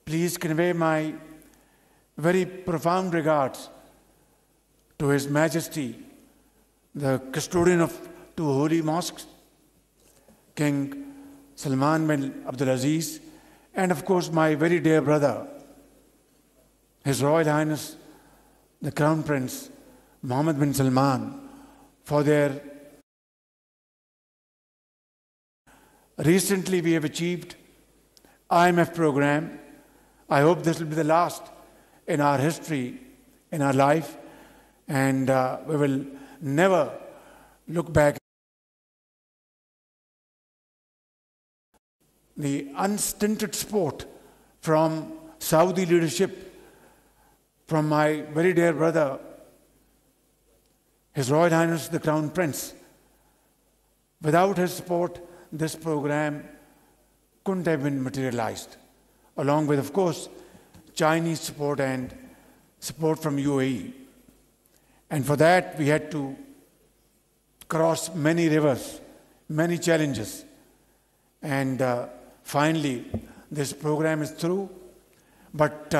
please convey my very profound regards to His Majesty, the custodian of two holy mosques, King Salman bin Abdulaziz, and of course my very dear brother, His Royal Highness, the Crown Prince Mohammed bin Salman, for their recently we have achieved IMF program. I hope this will be the last in our history, in our life, and we will never look back. The unstinted support from Saudi leadership, from my very dear brother, His Royal Highness the Crown Prince. Without his support, this program couldn't have been materialized, along with, of course, Chinese support and support from UAE. And for that, we had to cross many rivers, many challenges. And finally, this program is through. But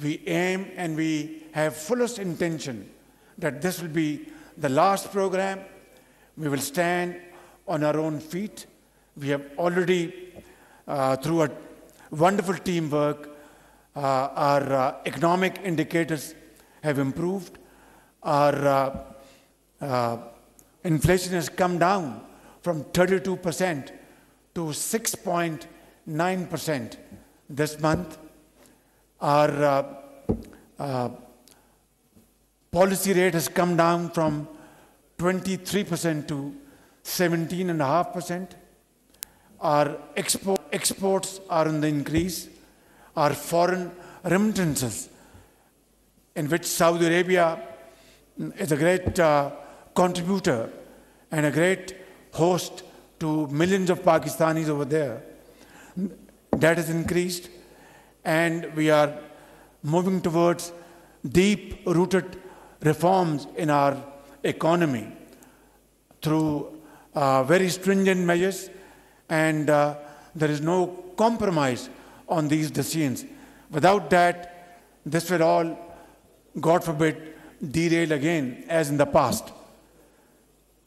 we aim and we have fullest intention that this will be the last program. We will stand on our own feet. We have already, through a wonderful teamwork, our economic indicators have improved. Our inflation has come down from 32% to 6.9% this month. Our policy rate has come down from 23% to 17.5%. Our exports are on the increase. Our foreign remittances, in which Saudi Arabia is a great contributor and a great host to millions of Pakistanis over there, that has increased. And we are moving towards deep-rooted reforms in our economy through very stringent measures, and there is no compromise on these decisions. Without that, this will all, God forbid, derail again as in the past.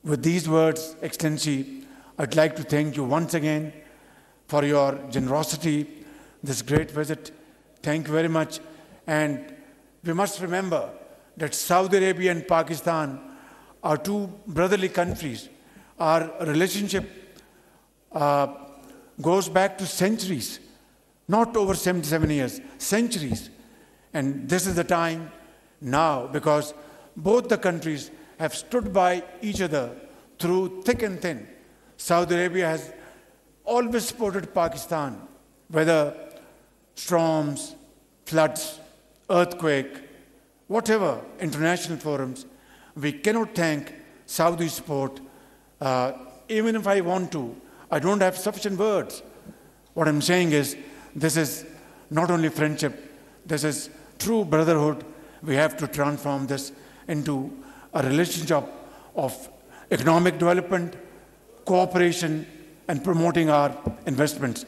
With these words, Excellency, I'd like to thank you once again for your generosity, this great visit. Thank you very much. And we must remember that Saudi Arabia and Pakistan are two brotherly countries. Our relationship goes back to centuries, not over 77 years, centuries. And this is the time now, because both the countries have stood by each other through thick and thin. Saudi Arabia has always supported Pakistan, whether storms, floods, earthquake, whatever international forums. We cannot thank Saudi support. Even if I want to, I don't have sufficient words. What I'm saying is, this is not only friendship, this is true brotherhood. We have to transform this into a relationship of economic development, cooperation, and promoting our investments.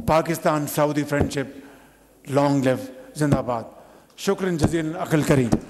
Pakistan-Saudi friendship, long live Zindabad. Shukran jazilan Akhil Kareem.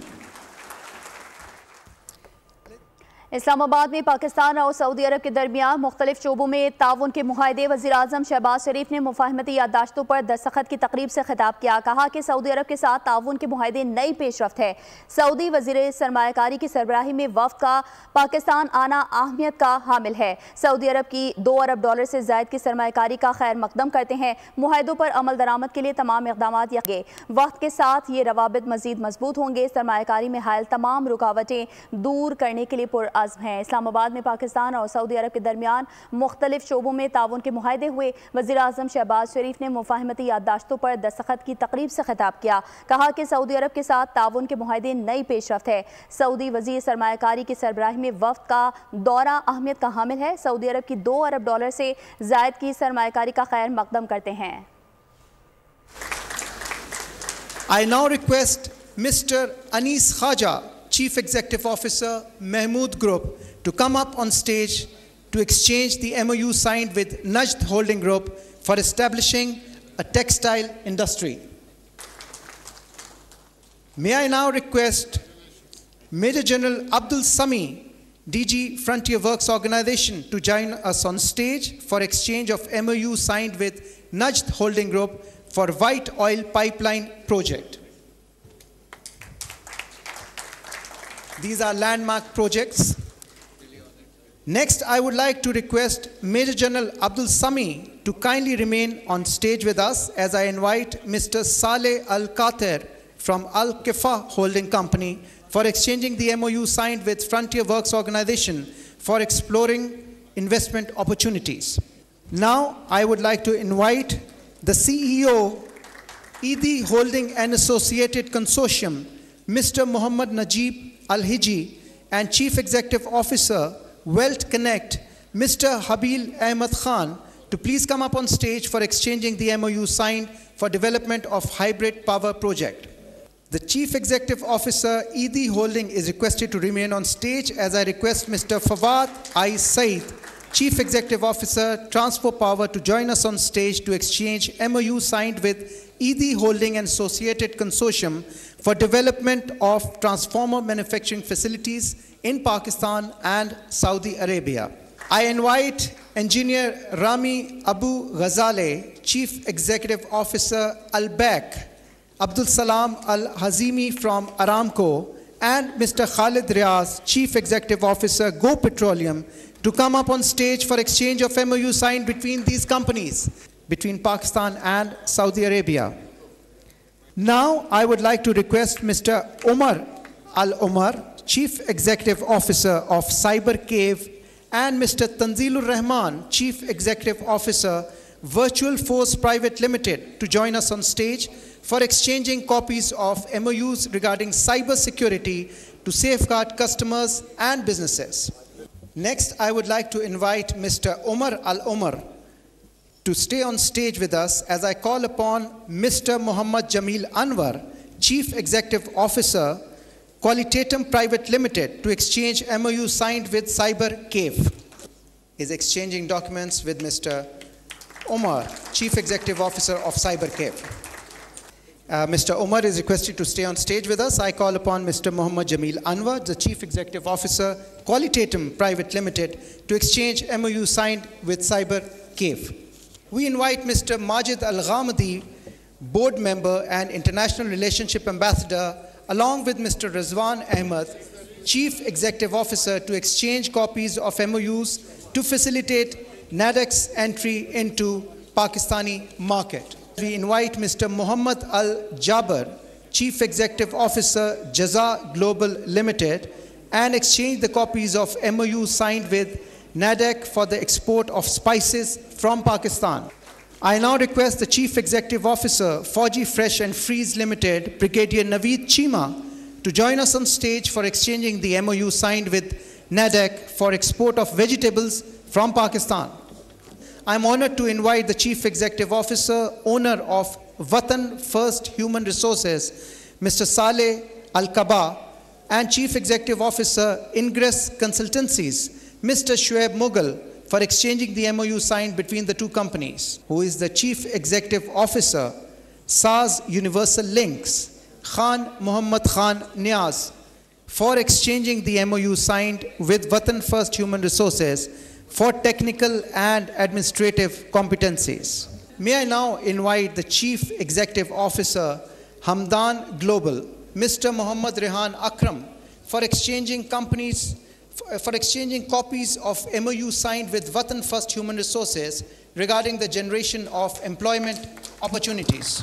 Islamabad में पाकिस्तान और Saudi अरब के दरमियान मुख्तलिफ शोबों में ताउन के मुआहदे वज़ीर आज़म शहबाज शरीफ ने मुफाहमती याददाश्तों पर दस्तखत की तकरीब से खिताब किया। कहा कि सऊदी अरब के साथ ताउन के मुआहदे नई पेशरफ्त है। सऊदी वज़ीर सरमायाकारी की सरबराही में वफ़द का पाकिस्तान आना अहमियत का हामिल है। सऊदी अरब की $2 अरब से ज़ायद की सरमायाकारी का खैर मकदम करते हैं। मुआहदों पर अमल दरामद के लिए तमाम इक़दाम किए। वक्त के साथ ये रवाबित मज़ीद मजबूत होंगे। सरमायाकारी में हायल तमाम रुकावटें दूर करने के लिए पुरअज़्म हैं। इस्लामाबाद में पाकिस्तान और सऊदी अरब के दरमियान मुख्तलिफ शोबों में ताउन के मुआहदे हुए। वज़ीर आज़म शहबाज शरीफ ने मुफाहमती याददाश्तों पर दस्तखत की तकरीब से खिताब किया। कहा कि सऊदी अरब के साथ ताउन के मुआहदे नई पेशरफ्त है। सऊदी वज़ीर सरमायाकारी की सरबराही में वफ़द का दौरा अहमियत का हामिल है। सऊदी अरब की $2 अरब से ज़ायद की सरमायाकारी का खैर मकदम करते हैं। I now request Mr. Anis Khaja, Chief Executive Officer, Mahmood Group, to come up on stage to exchange the MOU signed with Najd Holding Group for establishing a textile industry. May I now request Major General Abdul Sami, DG Frontier Works Organization, to join us on stage for exchange of MOU signed with Najd Holding Group for White Oil Pipeline Project. These are landmark projects. Next, I would like to request Major General Abdul Sami to kindly remain on stage with us as I invite Mr. Saleh Al-Qater from Al-Kifa Holding Company for exchanging the MOU signed with Frontier Works Organization for exploring investment opportunities. Now, I would like to invite the CEO, ED Holding and Associated Consortium, Mr. Muhammad Najib Al-Hiji, and Chief Executive Officer, Wealth Connect, Mr. Habil Ahmed Khan, to please come up on stage for exchanging the MOU signed for development of hybrid power project. The Chief Executive Officer, ED Holding, is requested to remain on stage as I request Mr. Fawad I. Said, Chief Executive Officer, Transfer Power, to join us on stage to exchange MOU signed with ED Holding and Associated Consortium for development of transformer manufacturing facilities in Pakistan and Saudi Arabia. I invite Engineer Rami Abu Ghazale, Chief Executive Officer, Al-Baq, Abdul Salam Al-Hazimi from Aramco, and Mr. Khalid Riaz, Chief Executive Officer, Go Petroleum, to come up on stage for exchange of MOU signed between these companies, between Pakistan and Saudi Arabia. Now, I would like to request Mr. Omar Al-Omar, Chief Executive Officer of Cyber Cave, and Mr. Tanzilur Rahman, Chief Executive Officer, Virtual Force Private Limited, to join us on stage for exchanging copies of MOUs regarding cyber security to safeguard customers and businesses. Next, I would like to invite Mr. Omar Al-Omar to stay on stage with us as I call upon Mr. Muhammad Jamil Anwar, Chief Executive Officer, Qualitatum Private Limited, to exchange MOU signed with Cyber Cave. Is exchanging documents with Mr. Omar, Chief Executive Officer of Cyber Cave. Mr. Omar is requested to stay on stage with us. I call upon Mr. Muhammad Jamil Anwar, the Chief Executive Officer, Qualitatum Private Limited, to exchange MOU signed with Cyber Cave. We invite Mr. Majid Al-Ghamadi, Board Member and International Relationship Ambassador, along with Mr. Rizwan Ahmed, Chief Executive Officer, to exchange copies of MOUs to facilitate NADEC's entry into Pakistani market. We invite Mr. Muhammad Al-Jaber, Chief Executive Officer, Jaza Global Limited, and exchange the copies of MOU signed with NADEC for the export of spices from Pakistan. I now request the Chief Executive Officer, Fauji Fresh and Freeze Limited, Brigadier Naveed Chima, to join us on stage for exchanging the MOU signed with NADEC for export of vegetables from Pakistan. I'm honored to invite the Chief Executive Officer, owner of Watan First Human Resources, Mr. Saleh Al-Kaba, and Chief Executive Officer, Ingress Consultancies, Mr. Shoaib Mughal, for exchanging the MOU signed between the two companies, who is the Chief Executive Officer, SAS Universal Links, Khan Muhammad Khan Niaz, for exchanging the MOU signed with Watan First Human Resources for technical and administrative competencies. May I now invite the Chief Executive Officer, Hamdan Global, Mr. Muhammad Rehan Akram, for exchanging copies of MOU signed with Watan First Human Resources regarding the generation of employment opportunities.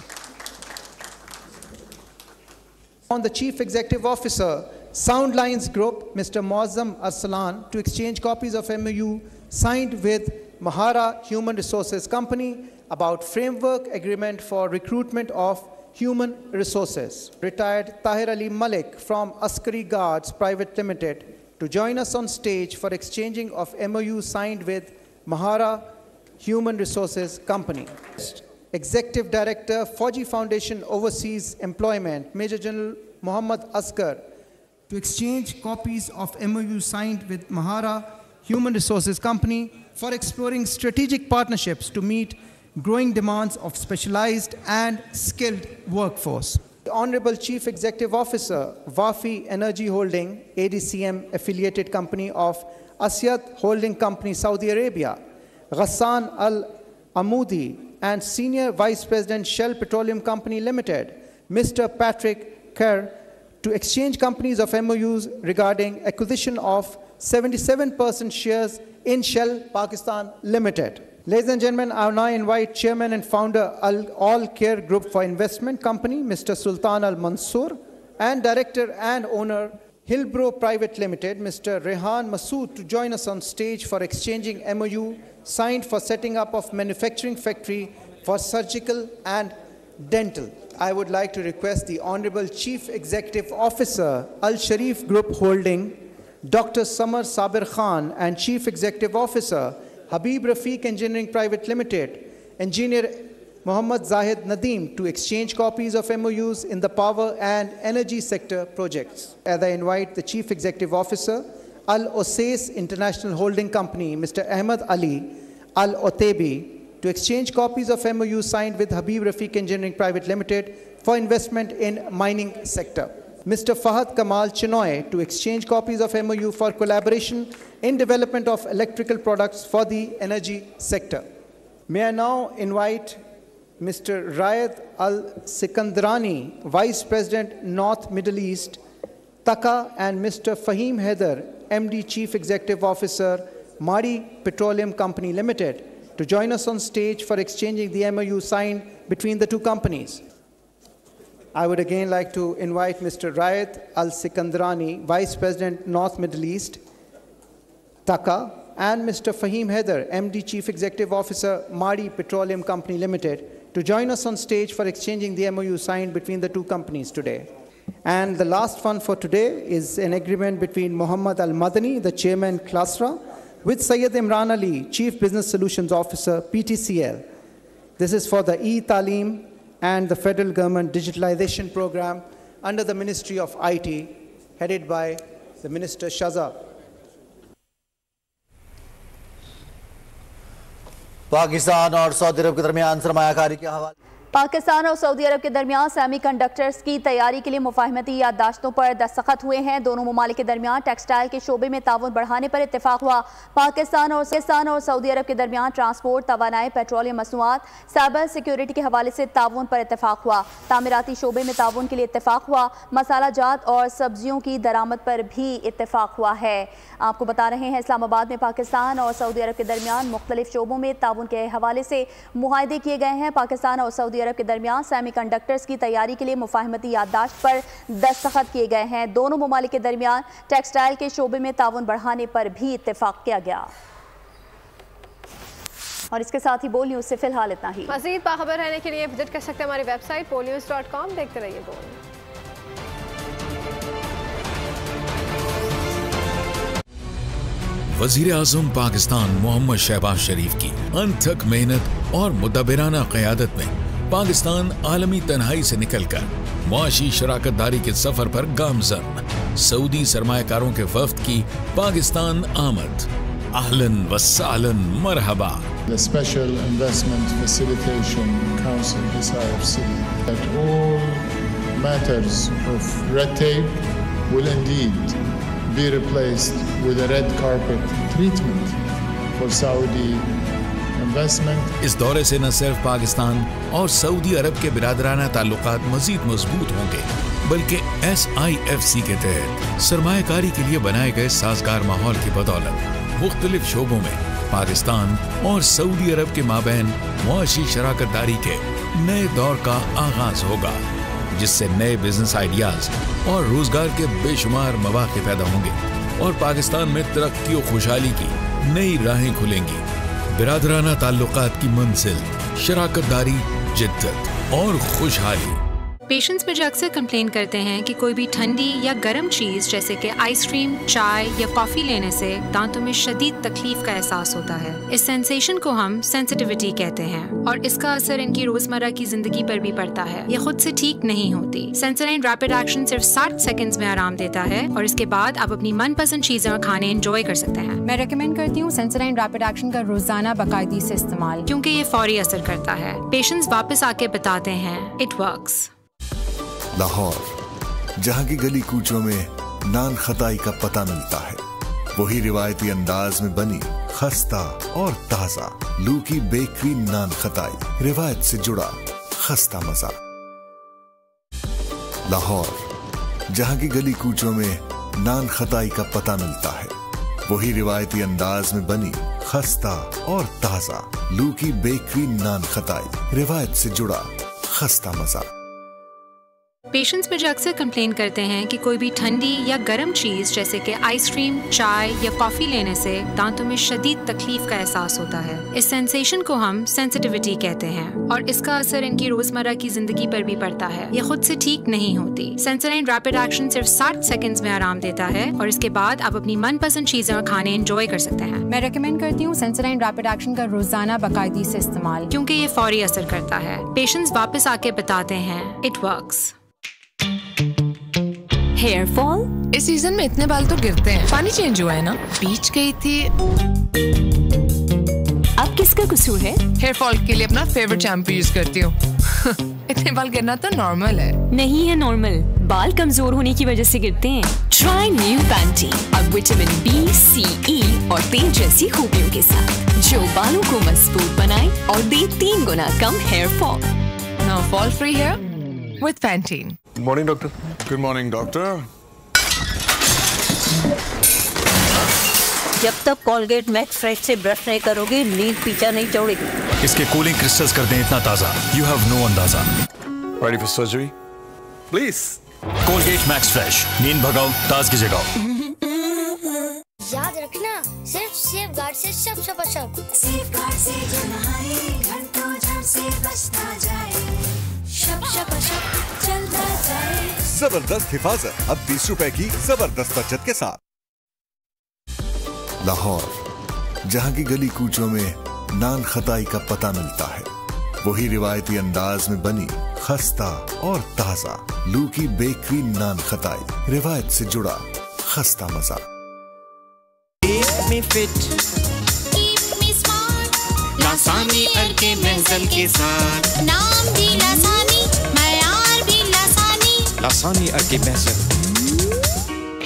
On the Chief Executive Officer, Soundlines Group, Mr. Muazzam Arsalan, to exchange copies of MOU signed with Mahara Human Resources Company about framework agreement for recruitment of human resources. Retired Tahir Ali Malik from Askari Guards Private Limited, to join us on stage for exchanging of MOU signed with Mahara Human Resources Company. Executive Director, Fauji Foundation Overseas Employment, Major General Muhammad Asghar, to exchange copies of MOU signed with Mahara Human Resources Company for exploring strategic partnerships to meet growing demands of specialized and skilled workforce. The Honorable Chief Executive Officer, Wafi Energy Holding, ADCM affiliated company of Asyad Holding Company, Saudi Arabia, Ghassan Al-Amoudi, and Senior Vice President, Shell Petroleum Company Limited, Mr. Patrick Kerr, to exchange companies of MOUs regarding acquisition of 77% shares in Shell Pakistan Limited. Ladies and gentlemen, I now invite Chairman and Founder All Care Group for Investment Company, Mr. Sultan Al Mansoor, and Director and Owner, Hillbrow Private Limited, Mr. Rehan Masood, to join us on stage for exchanging MOU signed for setting up of manufacturing factory for surgical and dental. I would like to request the Honorable Chief Executive Officer, Al Sharif Group Holding, Dr. Samar Sabir Khan, and Chief Executive Officer, Habib Rafiq Engineering Private Limited, Engineer Muhammad Zahid Nadeem, to exchange copies of MOUs in the power and energy sector projects. As I invite the Chief Executive Officer, Al Osais International Holding Company, Mr. Ahmed Ali Al Otebi, to exchange copies of MOU signed with Habib Rafiq Engineering Private Limited for investment in mining sector. Mr. Fahad Kamal Chinoy, to exchange copies of MOU for collaboration in development of electrical products for the energy sector. May I now invite Mr. Rayed Al Sikandrani, Vice President, North Middle East, Taka, and Mr. Fahim Haider, MD Chief Executive Officer, Mari Petroleum Company Limited, to join us on stage for exchanging the MOU signed between the two companies. I would again like to invite Mr. Rayed Al Sikandrani, Vice President, North Middle East, Taka, and Mr. Fahim Haider, MD Chief Executive Officer, Mari Petroleum Company Limited, to join us on stage for exchanging the MOU signed between the two companies today. And the last one for today is an agreement between Muhammad Al Madani, the Chairman, Klasra, with Syed Imran Ali, Chief Business Solutions Officer, PTCL. This is for the e-Talim and the federal government digitalization program under the Ministry of IT, headed by the Minister Shahzad. Pakistan और Saudi अरब के दरमियान सरमायाकारी के हवाले पाकिस्तान और Saudi अरब के दरमियान semiconductors की तैयारी के लिए मुफाहमती याददाश्तों पर दस्तखत हुए हैं। दोनों ममालिक के दरमियान टेक्सटाइल के शोबे में ताउन बढ़ाने पर इत्तेफाक हुआ। पाकिस्तान और सऊदी अरब के दरमियान ट्रांसपोर्ट, तवानाई, पेट्रोलियम मसनूआत, साइबर सिक्योरिटी के हवाले से ताउन पर इत्तेफाक हुआ। तामीराती शोबे में ताउन के लिए इत्तेफाक हुआ। मसाला जात और सब्जियों की दरामद पर भी इत्तेफाक हुआ है। आपको बता रहे हैं, इस्लामाबाद में पाकिस्तान और सऊदी अरब के दरमियान मुख्तलिफ शोबों में ताउन के हवाले से मुआहदे किए गए हैं। पाकिस्तान और सऊदी अरब के दरमियान सेमीकंडक्टर्स की तैयारी के लिए मुफाहमती याददाश्त पर दस्तखत किए गए हैं। दोनों ममालिक के दरमियान टेक्सटाइल के शोबे में ताउन बढ़ाने पर भी इत्तेफाक किया गया। और इसके साथ ही बोल न्यूज़ से फिलहाल इतना ही। मज़ीद बाखबर रहने के लिए विजिट कर सकते हैं हमारी वेबसाइट bolnews.com। देखते रहिए बोल। वज़ीर आज़म पाकिस्तान मोहम्मद शहबाज शरीफ की अनथक मेहनत और मुदब्बिराना क़यादत में पाकिस्तान आलमी तन्हाई से निकलकर मुआशी शराकतदारी के सफर पर गामज़न। सऊदी सरमायाकारों के वफ्द की पाकिस्तान आमद। अहलन व सहलन मरहबा। The Special Investment Facilitation Council decides that all matters of red tape will indeed be replaced with a red carpet treatment for Saudi investment. इस दौरे से न सिर्फ पाकिस्तान और सऊदी अरब के बिरादराना ताल्लुकात मजीद मजबूत होंगे, बल्कि SIFC के तहत सरमायाकारी के लिए बनाए गए साजगार माहौल की बदौलत मुख्तलिफ शोबों में पाकिस्तान और सऊदी अरब के माबैन मुआशी शराकतदारी के नए दौर का आगाज होगा, जिससे नए बिजनेस आइडियाज और रोजगार के बेशुमार मौके पैदा होंगे और पाकिस्तान में तरक्की और खुशहाली की नई राहें खुलेंगी। बिरादराना ताल्लुकात की मंजिल, शराकतदारी, जिद्दत और खुशहाली। पेशेंट्स मुझे अक्सर कंप्लेन करते हैं कि कोई भी ठंडी या गर्म चीज जैसे कि आइसक्रीम, चाय या कॉफी लेने से दांतों में शदीद तकलीफ का एहसास होता है। इस सेंसेशन को हम सेंसिटिविटी कहते हैं और इसका असर इनकी रोजमर्रा की जिंदगी पर भी पड़ता है। ये खुद से ठीक नहीं होती। सेंसोडाइन रैपिड एक्शन सिर्फ 60 सेकंड्स में आराम देता है और इसके बाद आप अपनी मनपसंद चीजें और खाने एंजॉय कर सकते हैं। मैं रेकमेंड करती हूँ सेंसोडाइन रैपिड एक्शन का रोजाना बाकायदगी से इस्तेमाल, क्योंकि ये फौरी असर करता है। पेशेंट्स वापस आके बताते हैं इट वर्क्स। लाहौर, जहाँ की गली कूचों में नान खताई का पता मिलता है, वही रिवायती अंदाज में बनी खस्ता और ताजा लूकी बेकरी नान खताई, रिवायत से जुड़ा खस्ता मजा। लाहौर, जहाँ की गली कूचों में नान खताई का पता मिलता है, वही रिवायती अंदाज में बनी खस्ता और ताजा लूकी बेकरी नान खताई, रिवायत से जुड़ा खस्ता मजा। पेशेंट्स मुझे अक्सर कंप्लेन करते हैं कि कोई भी ठंडी या गर्म चीज जैसे कि आइसक्रीम, चाय या कॉफी लेने से दांतों में शदीद तकलीफ का एहसास होता है। इस सेंसेशन को हम सेंसिटिविटी कहते हैं और इसका असर इनकी रोजमर्रा की जिंदगी पर भी पड़ता है। ये खुद से ठीक नहीं होती। सेंसोडाइन रैपिड एक्शन सिर्फ 60 सेकंड्स में आराम देता है और इसके बाद आप अपनी मनपसंद चीजें और खाने एंजॉय कर सकते हैं। मैं रेकमेंड करती हूँ सेंसोडाइन रैपिड एक्शन का रोजाना बाकायदगी से इस्तेमाल, क्योंकि ये फौरी असर करता है। पेशेंट्स वापस आके बताते हैं इट वर्क्स। हेयर फॉल, इस सीजन में इतने बाल तो गिरते हैं। पानी चेंज हुआ है ना, बीच गई थी। अब किसका कसूर है? हेयर फॉल के लिए अपना फेवरेट शैम्पू यूज करती हूँ। इतने बाल गिरना तो नॉर्मल है। नहीं है नॉर्मल, बाल कमजोर होने की वजह से गिरते हैं। ट्राई न्यू पैंटी, अब विटामिन बी, सी, ई और तेल जैसी खूबियों के साथ, जो बालों को मजबूत बनाए और दे 3 गुना कम hair fall. Now fall free hair with Pantene. Good morning, doctor. Good morning, doctor. जब तक कोलगेट मैक्स फ्रेश से ब्रश नहीं करोगे, नींद पीछा नहीं छोड़ेगी। इसके कूलिंग क्रिस्टल्स कर दें इतना ताजा, you have no अंदाजा। Ready for surgery? Please. Colgate Max fresh, नींद भगाओ, ताजगी जगाओ। याद रखना, सिर्फ सेफगार्ड से सब सब। सेफगार्ड से जो नहाए, घंटों झड़ से बचता जाए। शब शब शब चलता जाए। जबरदस्त हिफाजत, अब 20 रुपए की जबरदस्त बचत के साथ। लाहौर, जहाँ की गली कूचों में नान खताई का पता मिलता है, वही रिवायती अंदाज में बनी खस्ता और ताजा लूकी बेकरी नान खताई, रिवायत से जुड़ा खस्ता मजा। लासानी अर्के महजल के साथ, नाम भी लासानी, मयार भी लासानी। लासानी अर्के महजल।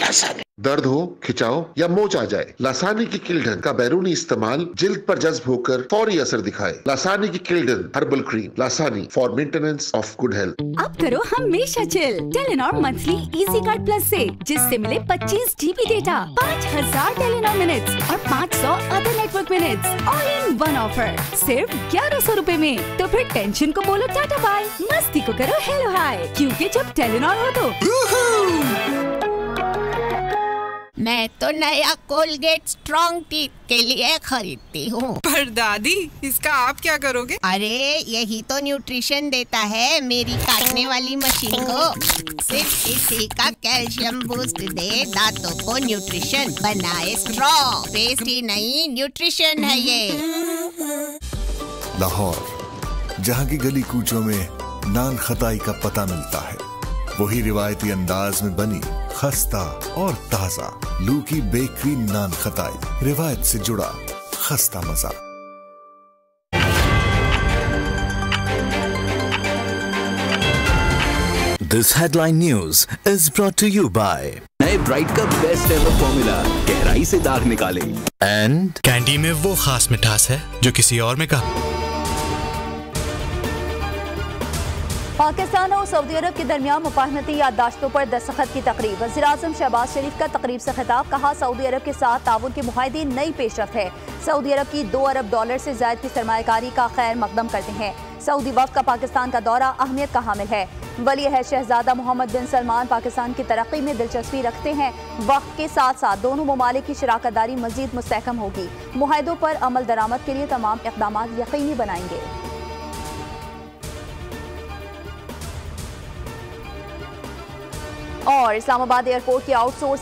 लासानी दर्द हो, खिंचाव या मोच आ जाए, लासानी की किल्डन का बैरूनी इस्तेमाल जिल्द पर जज्ब होकर फौरी असर दिखाए। लासानी की किल्डन herbal cream, Lasani for maintenance of good health. अब करो हमेशा chill Telenor monthly easy card plus से, जिससे मिले 25 GB डेटा, 5000 टेलीनॉर मिनट्स और 500 other network minutes, all in one offer सिर्फ 1100 रुपए में। तो फिर टेंशन को बोलो टाटा बाय, मस्ती को करो हेलो हाय, क्योंकि जब टेलीनॉर हो तो मैं तो नया कोलगेट स्ट्रॉन्ग टीथ के लिए खरीदती हूँ। पर दादी, इसका आप क्या करोगे? अरे यही तो न्यूट्रिशन देता है मेरी काटने वाली मशीन को। सिर्फ इसी का कैल्शियम बूस्ट दे दांतों को न्यूट्रिशन, बनाए स्ट्रॉन्ग। पेस्ट ही नहीं, न्यूट्रिशन है ये। लाहौर, जहाँ की गली कूचों में नान खताई का पता मिलता है, वही रिवायती अंदाज में बनी खस्ता और ताजा लूकी बेकरी नान खताई, रिवायत से जुड़ा खस्ता मजा। This headline news is brought to you by नए ब्राइट का बेस्ट एवर फॉर्मूला, गहराई से दाग निकाले। एंड कैंडी में वो खास मिठास है जो किसी और में कहा। पाकिस्तान और सऊदी अरब के दरमियान मुफाहमती याददाश्तों पर दस्तखत की तकरीब। वज़ीर-ए-आज़म शहबाज शरीफ का तकरीब से खिताब, कहा सऊदी अरब के साथ ताउन के मुआहदे नई पेशरफ्त है। सऊदी अरब की $2 अरब से ज़ायद की सरमायाकारी का खैर मकदम करते हैं। सऊदी वफ़द का पाकिस्तान का दौरा अहमियत का हामिल है। वली अहद शहजादा मोहम्मद बिन सलमान पाकिस्तान की तरक्की में दिलचस्पी रखते हैं। वक्त के साथ साथ दोनों ममालिक की शराकत दारी मज़ीद मुस्तहकम होगी। मुआहदों पर अमल दरामद के लिए तमाम इक़दामात यकीनी बनाएंगे। और इस्लामाबाद एयरपोर्ट की आउटसोर्स